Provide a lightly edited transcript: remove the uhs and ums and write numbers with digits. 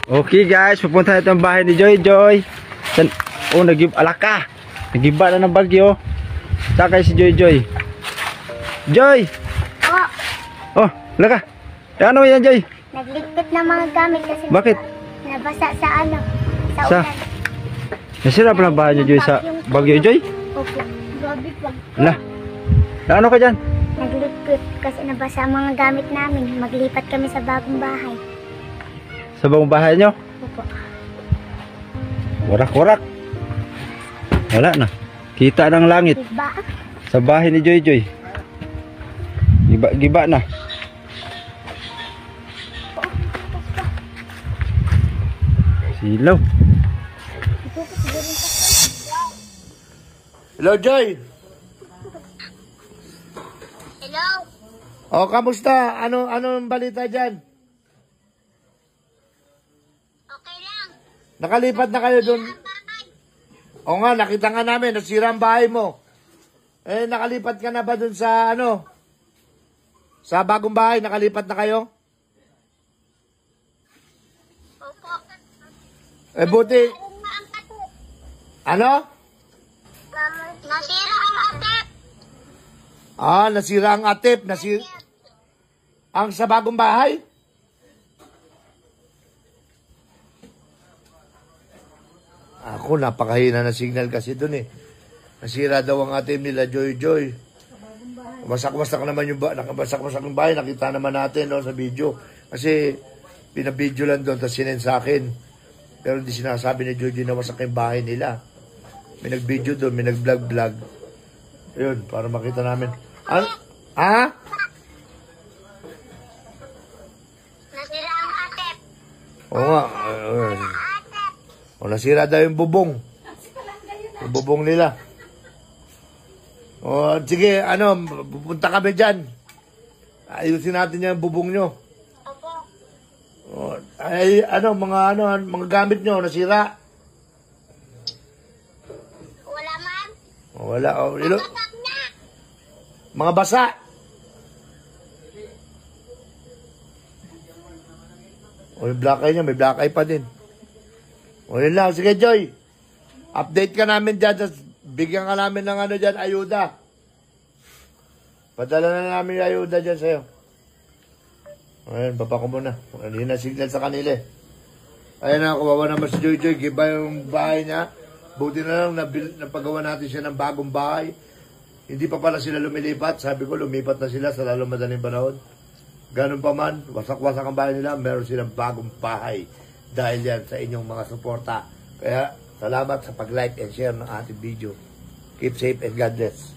Okay guys, pupunta na itong bahay ni Joy Joy. Oh, alaka. Nagiba na ng bagyo. Sakay si Joy Joy. Joy! Oh, alaka. Ano yan Joy? Nagligpit na mga gamit kasi bakit? Nabasa sa ano? Sa ulan. Nasira pa ng bahay niyo Joy sa bagyo Joy? Opo. Grabe pa. Ala. Ano ka dyan? Nagligpit kasi nabasa ang mga gamit namin. Maglipat kami sa bagong bahay. Sa bagong bahay nyo? Opo. Warak-warak. Wala na. Kita ng langit. Diba? Sa bahay ni Joy Joy. Giba na. Silaw. Hello, Joy. Hello? O, kamusta? Anong balita dyan? Okay lang. Nakalipat na kayo dun? O nga, nakita nga namin, nasira ang bahay mo. Eh, nakalipat ka na ba dun sa sa bagong bahay, nakalipat na kayo? Opo. Eh, buti. Ano? Nasira ang atip. Ah, nasira ang atip. Ang sa bagong bahay? Ako, napakahina na signal kasi dun eh. Nasira daw ang atip nila, Joy Joy. Wasak-wasak naman yung nakabasak-wasak yung bahay. Nakita naman natin no, sa video. Kasi pinabidyo lang doon, tapos sinend sa akin. Pero hindi sinasabi ni Joy Joy na wasak yung bahay nila. May nag-video doon, may nag-vlog-vlog. Ayun, para makita namin. Ha? Nasira ang atip. Oo nga. O, nasira daw yung bubong. Yung bubong nila. O, sige, pupunta kami dyan. Ayusin natin yung bubong nyo. Opo. O, mga gamit nyo, nasira. Wala man. O, wala. O, Basak na. mga basa. O, yung black eye niya, may black eye pa din. O, yun lang. Sige, Joy. Update ka namin dyan. Bigyan ka namin ng dyan, ayuda. Padala na namin yung ayuda dyan sa'yo. Ayan, baba ko muna. Hindi na signal sa kanila eh. Ayan na, kawawa naman si Joy Joy. Giba yung bahay niya. Buti na lang, napagawa natin siya ng bagong bahay. Hindi pa pala sila lumilipat. Sabi ko, lumipat na sila sa lalong madaling panahon. Ganun pa man, wasak-wasak ang bahay nila. Meron silang bagong bahay. Dahil yan sa inyong mga suporta. Kaya, salamat sa pag-like and share ng ating video. Keep safe and God bless.